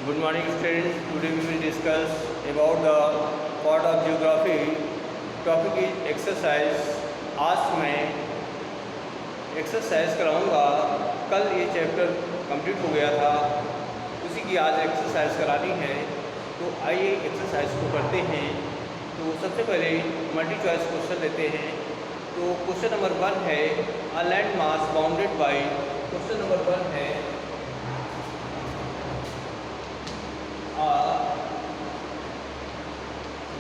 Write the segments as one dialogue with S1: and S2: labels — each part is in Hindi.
S1: Good morning students. Today we will discuss about the part of geography. Topic is exercise. आज मैं एक्सरसाइज कराऊंगा। कल ये चैप्टर कंप्लीट हो गया था, उसी की आज एक्सरसाइज करानी है। तो आइए एक्सरसाइज को करते हैं। तो सबसे पहले मल्टी चॉइस क्वेश्चन लेते हैं। तो क्वेश्चन नंबर 1 है a land mass bounded by. Question number 1 है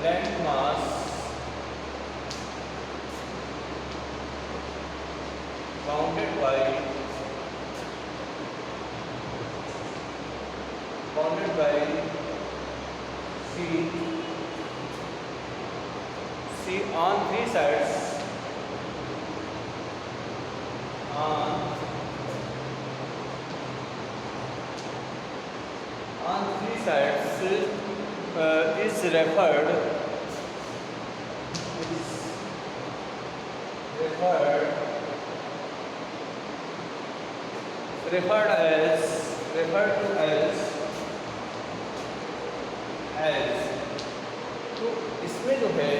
S1: land mass bounded by C on three sides, is referred to as। तो इसमें जो है,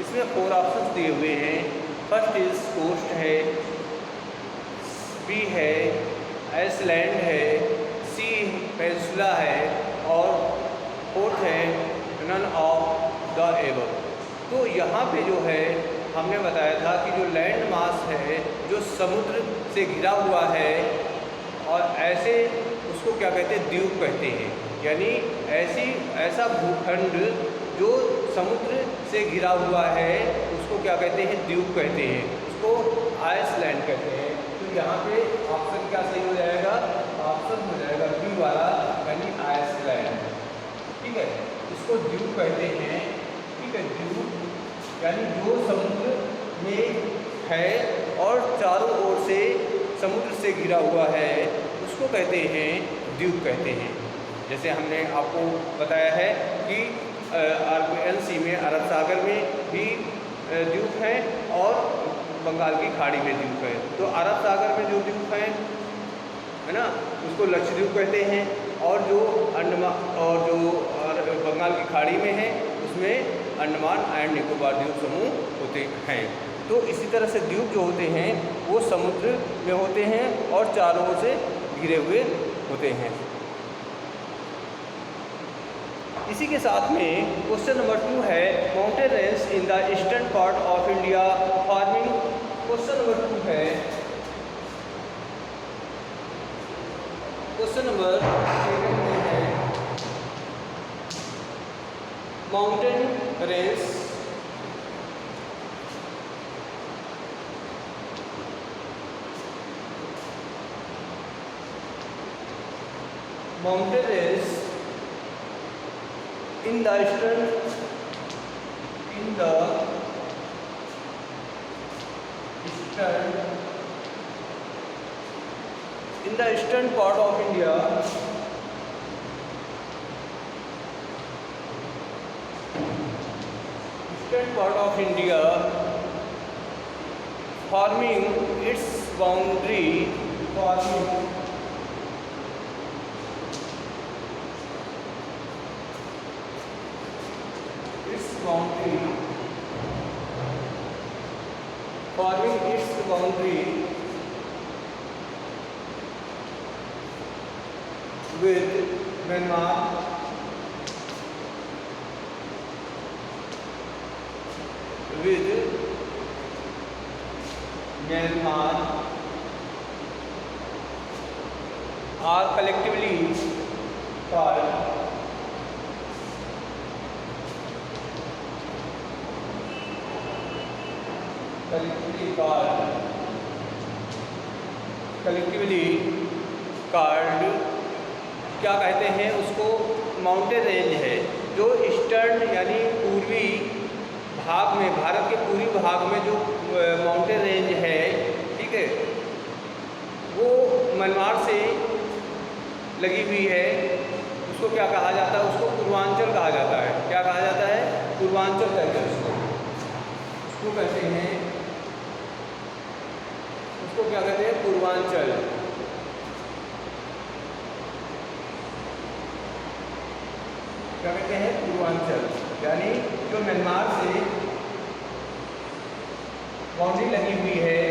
S1: इसमें 4 ऑप्शंस दिए हुए हैं। फर्स्ट इज कोस्ट है, बी है आइसलैंड है, सी पेनिनसुला है और फोर्थ है नन ऑफ द एबव। तो यहाँ पे जो है हमने बताया था कि जो लैंड मास है जो समुद्र से घिरा हुआ है और ऐसे उसको क्या कहते हैं, द्वीप कहते हैं। यानी ऐसा भूखंड जो समुद्र से घिरा हुआ है उसको क्या कहते हैं, द्वीप कहते हैं, उसको आइसलैंड कहते हैं। तो यहाँ पे ऑप्शन क्या सही हो जाएगा, ऑप्शन हो जाएगा बी वाला, यानी आइसलैंड। ठीक है, इसको द्वीप कहते हैं। ठीक है, द्वीप यानी जो समुद्र में है और चारों ओर से समुद्र से घिरा हुआ है उसको कहते हैं द्वीप कहते हैं। जैसे हमने आपको बताया है कि अरबियन सी में, अरब सागर में भी द्वीप हैं और बंगाल की खाड़ी में द्वीप है। तो अरब सागर में जो द्वीप हैं है ना, उसको लक्षद्वीप कहते हैं, और जो अंडमान और जो बंगाल की खाड़ी में है उसमें अंडमान एंड निकोबार द्वीप समूह होते हैं। तो इसी तरह से द्वीप जो होते हैं वो समुद्र में होते हैं और चारों ओर से घिरे हुए होते हैं। इसी के साथ में क्वेश्चन नंबर 2 है mountain range in the eastern part of India farming. Question number 2 है, क्वेश्चन नंबर 2 है mountain range in the eastern part of India forming its boundary with Myanmar, are collectively called क्या कहते हैं उसको, माउंटेन रेंज है जो ईस्टर्न यानी पूर्वी भाग में, भारत के पूर्वी भाग में जो माउंटेन रेंज है, ठीक है, वो म्यांमार से लगी हुई है। उसको क्या कहा जाता है, उसको पूर्वांचल कहा जाता है। क्या कहा जाता है, पूर्वांचल कहते हैं उसको कहते हैं, उसको क्या कहते हैं, पूर्वांचल। क्या कहते हैं, पूर्वांचल, यानी जो म्यांमार से बाउंड्री लगी हुई है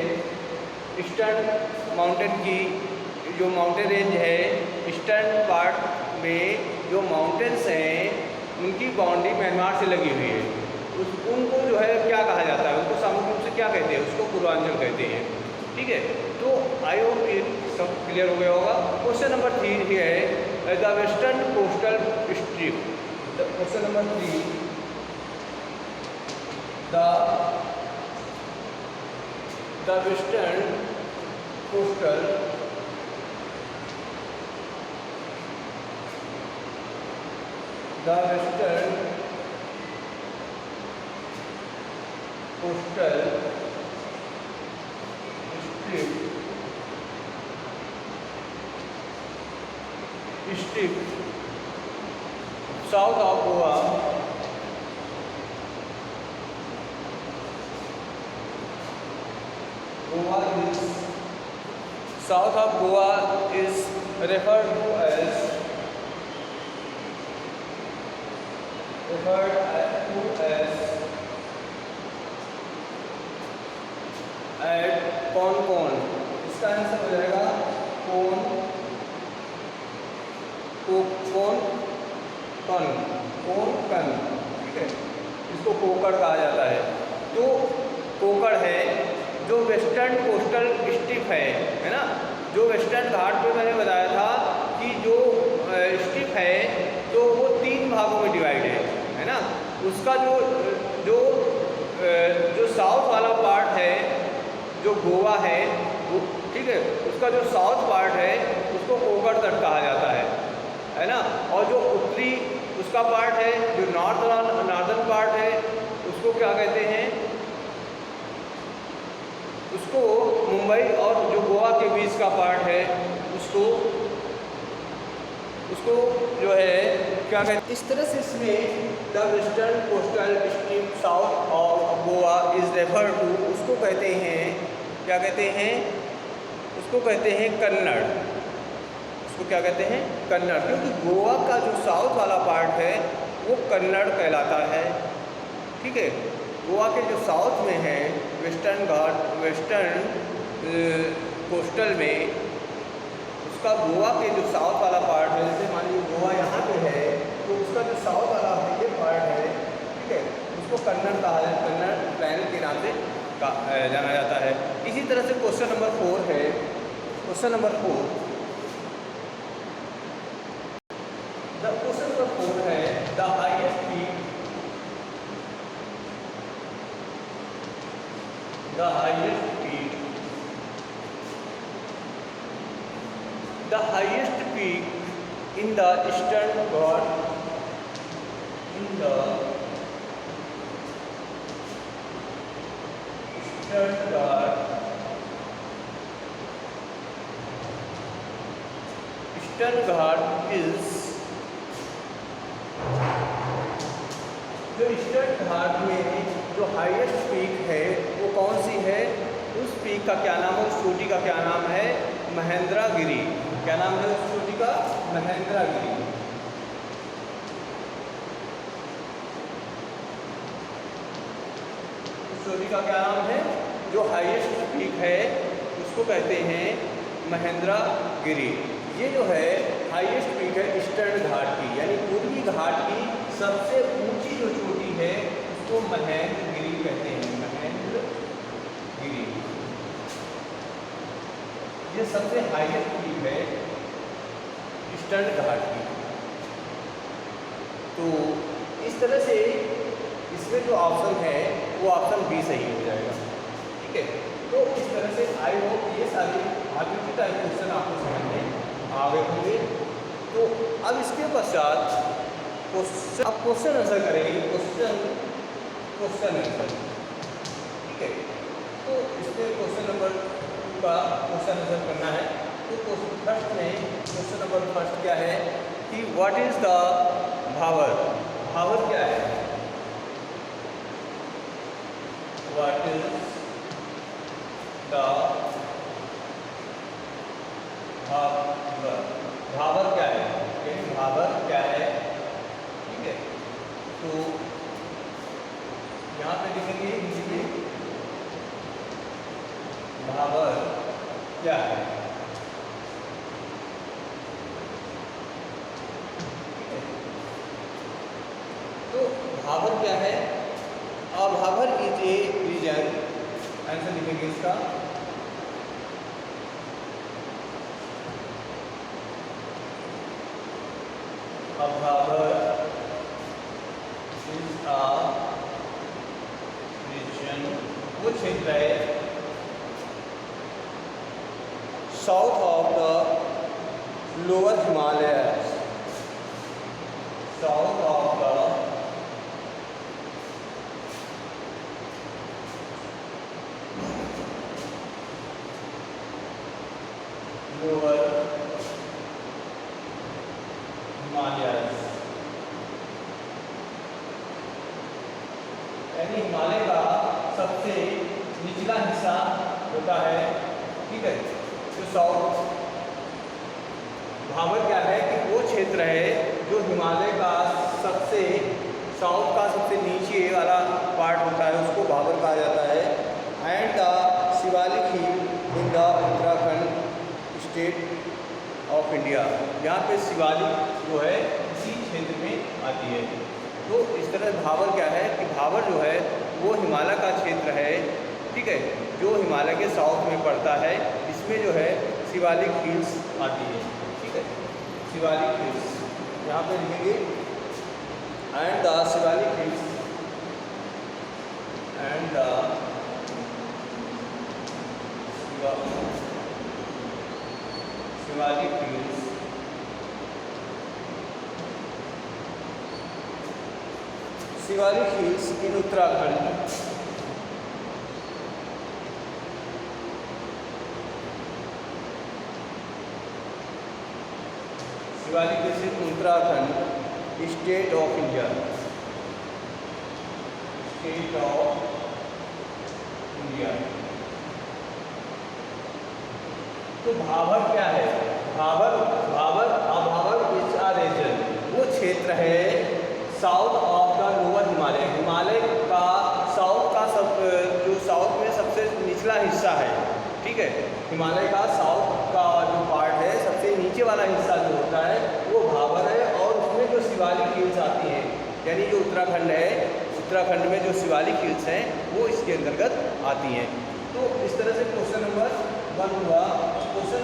S1: ईस्टर्न माउंटेन की, जो माउंटेन रेंज है ईस्टर्न पार्ट में जो माउंटेन्स हैं उनकी बाउंड्री म्यांमार से लगी हुई है, उनको जो है क्या कहा जाता है, उनको सामूहिक रूप से क्या कहते हैं, उसको पूर्वांचल कहते हैं। ठीक है, तो आई होप ये सब क्लियर हो गया होगा। क्वेश्चन नंबर 3 है the western coastal strip. Question number 3, the western coastal strip south of Goa is south of Goa is referred to as at Konkon। इसका आंसर हो जाएगा कोंकण। ठीक है, इसको कोंकण कहा जाता है। तो कोंकण है जो वेस्टर्न कोस्टल स्ट्रिप है ना, जो वेस्टर्न घाट पे मैंने बताया था कि जो स्ट्रिप है तो वो 3 भागों में डिवाइड है ना। उसका जो साउथ वाला पार्ट है जो गोवा है वो, ठीक है, उसका जो साउथ पार्ट है उसको कोंकण तट कहा जाता है ना। और जो उत्तरी उसका पार्ट है, जो नॉर्दर्न पार्ट है उसको क्या कहते हैं, उसको मुंबई और जो गोवा के बीच का पार्ट है उसको जो है क्या कहते हैं। इस तरह से इसमें the western coastal strip south of Goa is refer to, उसको कहते हैं क्या कहते हैं, उसको कहते हैं कन्नड़। उसको क्या कहते हैं, कन्नड़, क्योंकि गोवा का जो साउथ वाला पार्ट है वो कन्नड़ कहलाता है। ठीक है, गोवा के जो साउथ में है वेस्टर्न कोस्टल में, उसका गोवा के जो साउथ वाला पार्ट है, जैसे मान लीजिए गोवा यहाँ पे है तो उसका जो साउथ वाला है ये पार्ट है, ठीक है, उसको कन्नड़ कहा जाता है, कन्नड़ प्लेन के नाम से जाना जाता है। इसी तरह से क्वेश्चन नंबर 4 है, क्वेश्चन नंबर 4 है the highest peak in the Eastern Ghat is, जो ईस्टर्न घाट में जो हाईएस्ट पीक है वो कौन सी है, उस पीक का क्या नाम है, उस चोटी का क्या नाम है, महेंद्रगिरी। क्या नाम है उस चोटी का, महेंद्रगिरी। उस चोटी का क्या नाम है, जो हाईएस्ट पीक है उसको कहते हैं महेंद्रगिरी। ये जो है हाईएस्ट पीक है ईस्टर्न घाट की, यानी पूर्वी घाट की सबसे ऊंची जो चोटी है उसको महेंद्रगिरी कहते हैं, महेंद्रगिरी। ये सबसे हाईएस्ट पीक है ईस्टर्न घाट की। तो इस तरह से इसमें जो ऑप्शन है वो ऑप्शन बी सही हो जाएगा। ठीक है, तो इस तरह से आई होप ये सारे आगे टाइप क्वेश्चन आपको समझ में आ गए होंगे। तो अब इसके पश्चात अब क्वेश्चन आंसर करेंगे, क्वेश्चन आंसर। ठीक है, तो इसमें क्वेश्चन नंबर 2 का क्वेश्चन आंसर करना है। तो फर्स्ट में क्वेश्चन नंबर फर्स्ट क्या है कि व्हाट इज द भावर। भावर क्या है, व्हाट इज द भावर, भावर क्या है, भावर क्या है। ठीक है, तो यहाँ पे लिखेंगे इसलिए भाबर क्या है। तो भाबर क्या है? Bhabar is a region, answer लिखेंगे इसका भाबर इज अ रीजन, वो क्षेत्र है south of the lower Himalayas, south of the lower Himalayas, यानी हिमालय का सबसे निचला हिस्सा होता है, ठीक है। जो साउथ भाबर क्या है कि वो क्षेत्र है जो हिमालय का सबसे साउथ का सबसे नीचे वाला पार्ट होता है, उसको भाबर कहा जाता है। And the Shivalik hill in the Uttarakhand state of India, यहाँ पे शिवालिक जो है इसी क्षेत्र में आती है। तो इस तरह भाबर क्या है कि भाबर जो है वो हिमालय का क्षेत्र है, ठीक है, जो हिमालय के साउथ में पड़ता है। इसमें जो है शिवालिक हिल्स आती है, ठीक है, शिवालिक हिल्स यहाँ पे लिखेंगे and the Shivalik hills and the Shivalik hills Shivalik hills in Uttarakhand, Shivalik hills in Uttarakhand state of India, state of India. तो भाबर क्या है? भाबर इज अ रीजन, वो क्षेत्र है south of the lower Himalaya, Himalaya का साउथ का जो साउथ में सबसे निचला हिस्सा है, ठीक है, हिमालय का साउथ का जो पार्ट है सबसे नीचे वाला हिस्सा जो होता है वो भाबर है। और उसमें जो शिवालिक हिल्स आती हैं, यानी जो उत्तराखंड है, उत्तराखंड में जो शिवालिक हिल्स हैं वो इसके अंतर्गत आती हैं। तो इस तरह से क्वेश्चन नंबर 1 हुआ। क्वेश्चन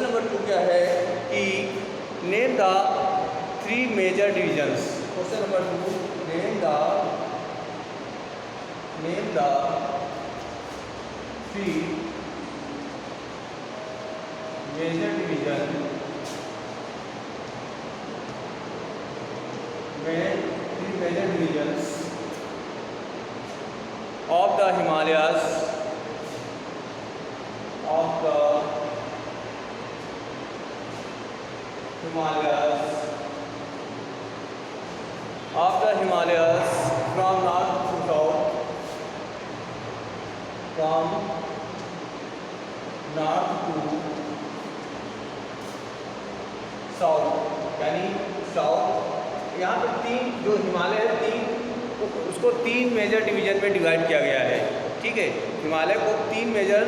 S1: नंबर 2 क्या है कि name the 3 major divisions. Question number 2, name the 3 major division of the Himalayas from north to south, from north to south, यानी साउथ यहाँ पे 3 जो हिमालय है, उसको 3 मेजर डिवीजन में डिवाइड किया गया है, ठीक है। हिमालय को 3 मेजर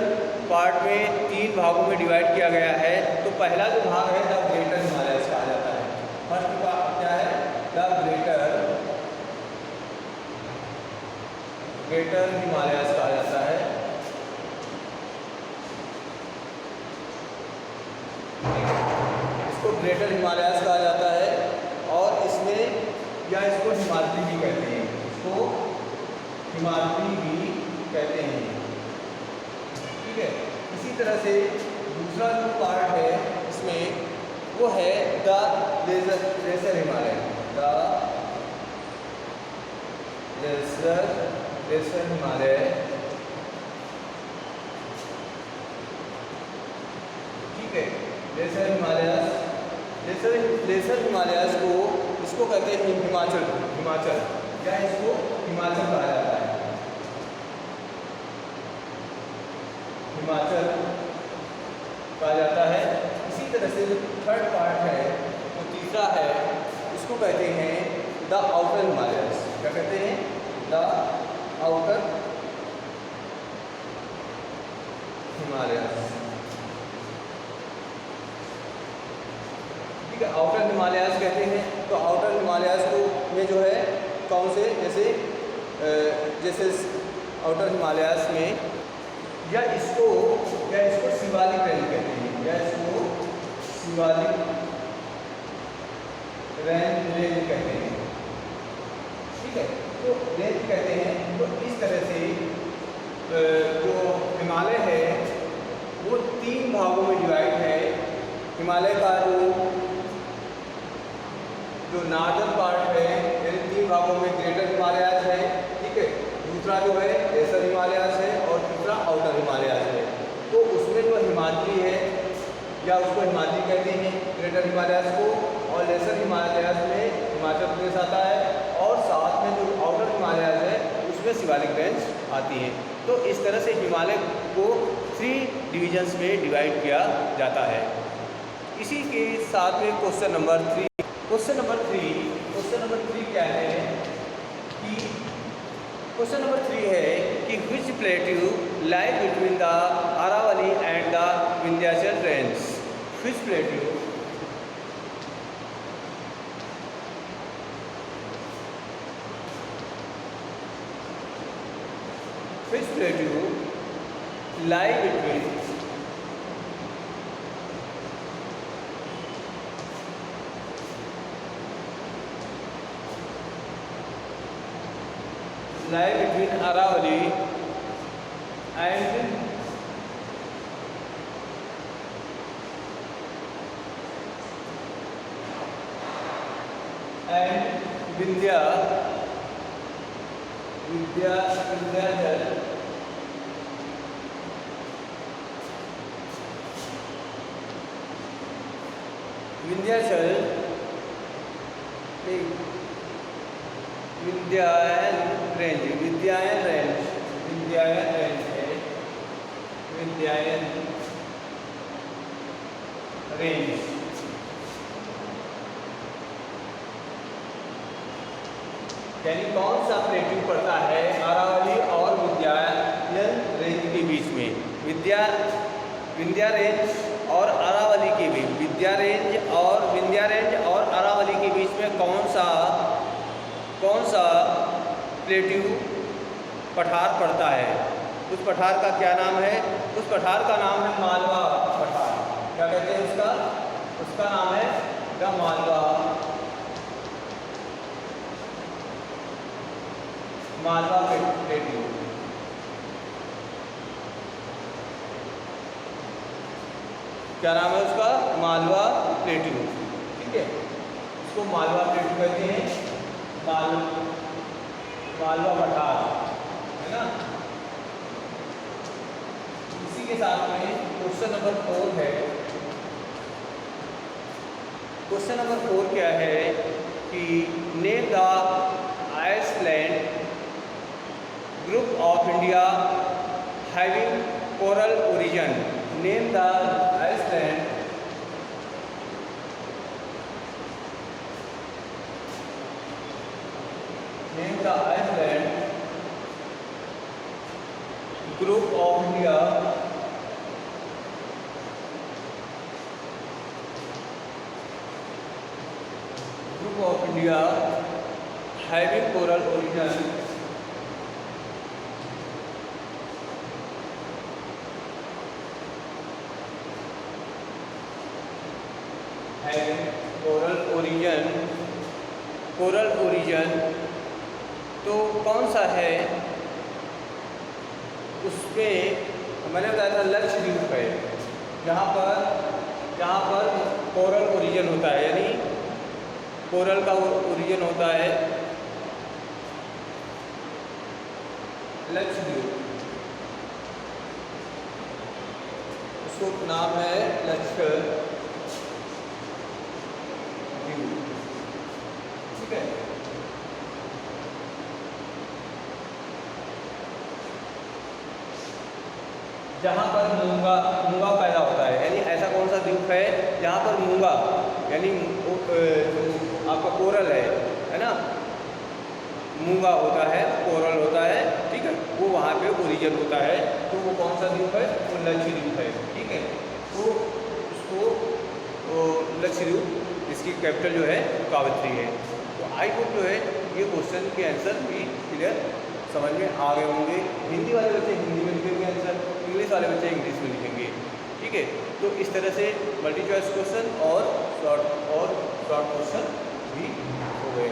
S1: पार्ट में 3 भागों में डिवाइड किया गया है। तो पहला जो भाग है द ग्रेटर हिमालय कहा जाता है। फर्स्ट भाग क्या है? द ग्रेटर हिमालय कहा जाता है। इसको ग्रेटर हिमालयस कहा जाता है और इसमें या इसको हिमालय भी कहते हैं, इसको हिमालय भी कहते हैं, ठीक है। इसी तरह से दूसरा जो पार्ट है इसमें वो है the lesser Himalaya, the lesser Himalaya, ठीक है। लेसर हिमालयस को इसको कहते हैं हिमाचल या इसको हिमाचल कहा जाता है, हिमाचल कहा जाता है। इसी तरह से जो थर्ड पार्ट है, जो तीसरा है, इसको कहते हैं द आउटर हिमालयस। क्या कहते हैं? The outer Himalayas. ठीक है, आउटर हिमालयस कहते हैं। तो आउटर हिमालयस को में जो है कौन से, जैसे आउटर हिमालयस में या इसको शिवालिक रेंज कहते हैं, या इसको शिवालिक रेंज कहते हैं। ठीक है, तो रेंज कहते हैं। तो इस तरह से जो हिमालय है वो 3 भागों में डिवाइड है। हिमालय का जो नार्दर्न पार्ट है, यानी 3 भागों में ग्रेटर हिमालयाज है। ठीक है, दूसरा जो है लेसर हिमालयाज है और तीसरा आउटर हिमालयाज है। तो उसमें जो हिमाद्री है, या उसको हिमाद्री कहते हैं ग्रेटर हिमालयाज को, और लेसर हिमालयाज में हिमाचल प्रदेश आता है, और साथ में जो आउटर हिमालयाज है उसमें शिवालिक रेंज आती है। तो इस तरह से हिमालय को 3 डिविजन्स में डिवाइड किया जाता है। इसी के साथ में क्वेश्चन नंबर 3 क्या है कि क्वेश्चन नंबर 3 है कि which plateau lie between the Aravalli and the Vindhyachal range. Which plateau lie between Aravalli and Vindhyachal range. यानी कौन सा प्लेट्यू पड़ता है अरावली और विंध्याचल रेंज के बीच में? विंध्या रेंज और अरावली के बीच, विंध्या रेंज और अरावली के बीच में कौन सा प्लेट्यू पठार पड़ता है? उस पठार का क्या नाम है? उस पठार का नाम है मालवा पठार। क्या कहते हैं उसका नाम है द मालवा प्लेट्यू। क्या नाम है उसका? मालवा प्लेट्यू। ठीक है, इसको मालवा प्लेट्यू कहते हैं, मालवा पठार, है ना। इसी के साथ में क्वेश्चन नंबर 4 है। क्वेश्चन नंबर 4 क्या है कि name the island group of India having coral origin. Name the island group of India having coral origin coral origin तो कौन सा है? उसमें मैंने बताया था लक्षद्वीप है, जहाँ पर कोरल ओरिजिन होता है, यानी कोरल का ओरिजिन होता है लक्षद्वीप। उसको नाम है लक्षद्वीप। ठीक है, जहाँ पर मूंगा पैदा होता है, यानी ऐसा कौन सा द्वीप है जहाँ पर मूंगा यानी जो आपका कोरल है ना, मूंगा होता है, कोरल होता है, ठीक है, वो वहाँ पे ओरिजिन होता है। तो वो कौन सा द्वीप है? वो लक्षद्वीप है, ठीक है। तो उसको लक्षद्वीप, इसकी कैपिटल जो है कावत्री है। तो आई होप जो है ये क्वेश्चन के आंसर भी क्लियर समझ में आ गए होंगे। हिंदी वाले बच्चे हिंदी में लिखेंगे आंसर, इंग्लिश वाले बच्चे इंग्लिश में लिखेंगे, ठीक है। तो इस तरह से मल्टी चॉइस क्वेश्चन और शॉर्ट क्वेश्चन भी हो गए।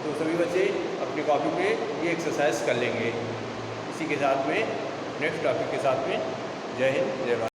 S1: तो सभी बच्चे अपनी कॉपी पे ये एक्सरसाइज कर लेंगे। इसी के साथ में नेक्स्ट टॉपिक के साथ में जय हिंद, जय भारत।